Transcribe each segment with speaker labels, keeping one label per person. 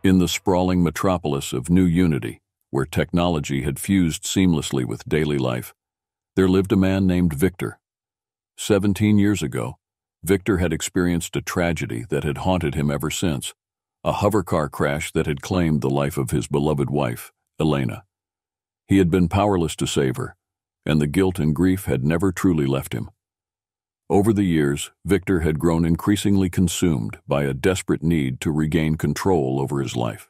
Speaker 1: In the sprawling metropolis of New Unity, where technology had fused seamlessly with daily life, there lived a man named Victor. 17 years ago, Victor had experienced a tragedy that had haunted him ever since, a hovercar crash that had claimed the life of his beloved wife, Elena. He had been powerless to save her, and the guilt and grief had never truly left him. Over the years, Victor had grown increasingly consumed by a desperate need to regain control over his life.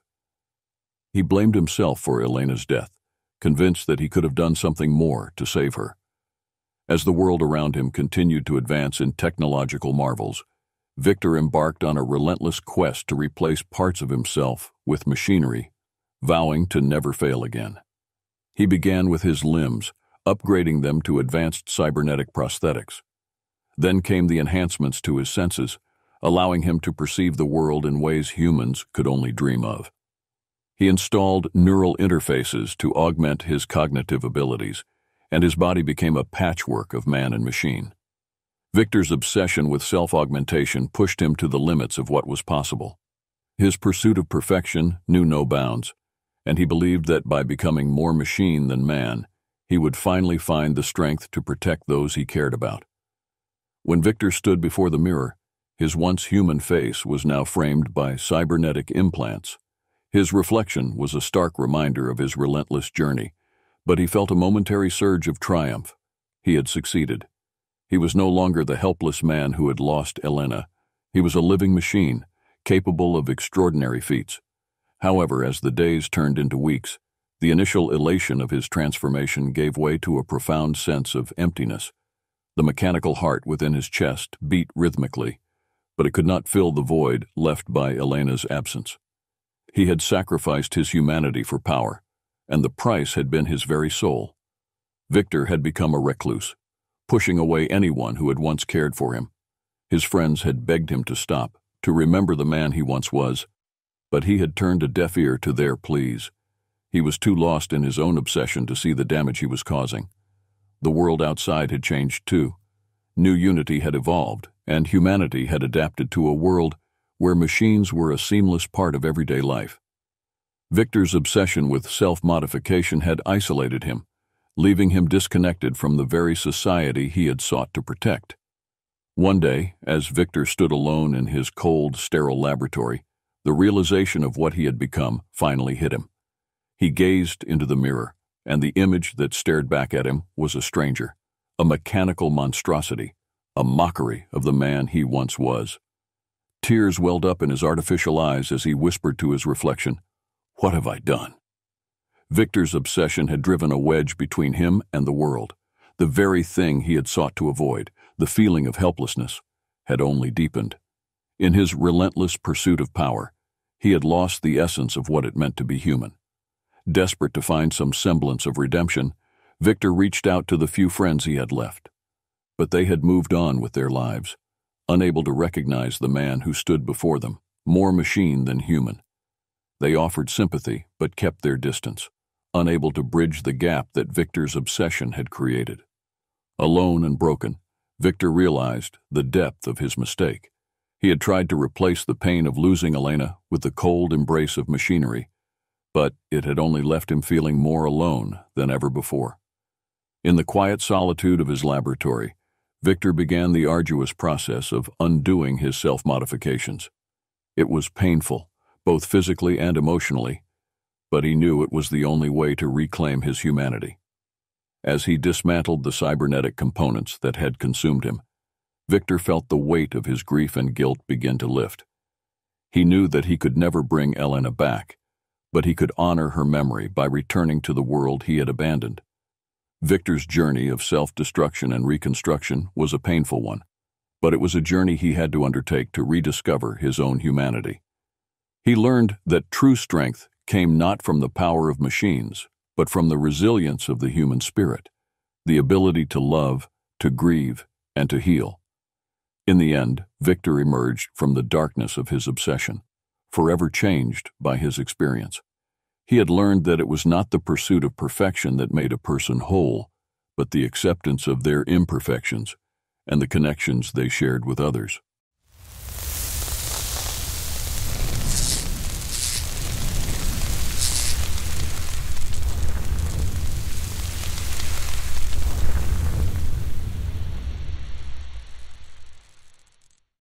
Speaker 1: He blamed himself for Elena's death, convinced that he could have done something more to save her. As the world around him continued to advance in technological marvels, Victor embarked on a relentless quest to replace parts of himself with machinery, vowing to never fail again. He began with his limbs, upgrading them to advanced cybernetic prosthetics. Then came the enhancements to his senses, allowing him to perceive the world in ways humans could only dream of. He installed neural interfaces to augment his cognitive abilities, and his body became a patchwork of man and machine. Victor's obsession with self-augmentation pushed him to the limits of what was possible. His pursuit of perfection knew no bounds, and he believed that by becoming more machine than man, he would finally find the strength to protect those he cared about. When Victor stood before the mirror, his once human face was now framed by cybernetic implants. His reflection was a stark reminder of his relentless journey, but he felt a momentary surge of triumph. He had succeeded. He was no longer the helpless man who had lost Elena. He was a living machine, capable of extraordinary feats. However, as the days turned into weeks, the initial elation of his transformation gave way to a profound sense of emptiness. The mechanical heart within his chest beat rhythmically, but it could not fill the void left by Elena's absence. He had sacrificed his humanity for power, and the price had been his very soul. Victor had become a recluse, pushing away anyone who had once cared for him. His friends had begged him to stop, to remember the man he once was, but he had turned a deaf ear to their pleas. He was too lost in his own obsession to see the damage he was causing. The world outside had changed too. New Unity had evolved, and humanity had adapted to a world where machines were a seamless part of everyday life. Victor's obsession with self-modification had isolated him, leaving him disconnected from the very society he had sought to protect. One day, as Victor stood alone in his cold, sterile laboratory, the realization of what he had become finally hit him. He gazed into the mirror, and the image that stared back at him was a stranger, a mechanical monstrosity, a mockery of the man he once was. Tears welled up in his artificial eyes as he whispered to his reflection, "What have I done?" Victor's obsession had driven a wedge between him and the world. The very thing he had sought to avoid, the feeling of helplessness, had only deepened. In his relentless pursuit of power, he had lost the essence of what it meant to be human. Desperate to find some semblance of redemption, Victor reached out to the few friends he had left. But they had moved on with their lives, unable to recognize the man who stood before them, more machine than human. They offered sympathy but kept their distance, unable to bridge the gap that Victor's obsession had created. Alone and broken, Victor realized the depth of his mistake. He had tried to replace the pain of losing Elena with the cold embrace of machinery, but it had only left him feeling more alone than ever before. In the quiet solitude of his laboratory, Victor began the arduous process of undoing his self-modifications. It was painful, both physically and emotionally, but he knew it was the only way to reclaim his humanity. As he dismantled the cybernetic components that had consumed him, Victor felt the weight of his grief and guilt begin to lift. He knew that he could never bring Elena back, but he could honor her memory by returning to the world he had abandoned. Victor's journey of self-destruction and reconstruction was a painful one, but it was a journey he had to undertake to rediscover his own humanity. He learned that true strength came not from the power of machines, but from the resilience of the human spirit, the ability to love, to grieve, and to heal. In the end, Victor emerged from the darkness of his obsession, forever changed by his experience. He had learned that it was not the pursuit of perfection that made a person whole, but the acceptance of their imperfections and the connections they shared with others.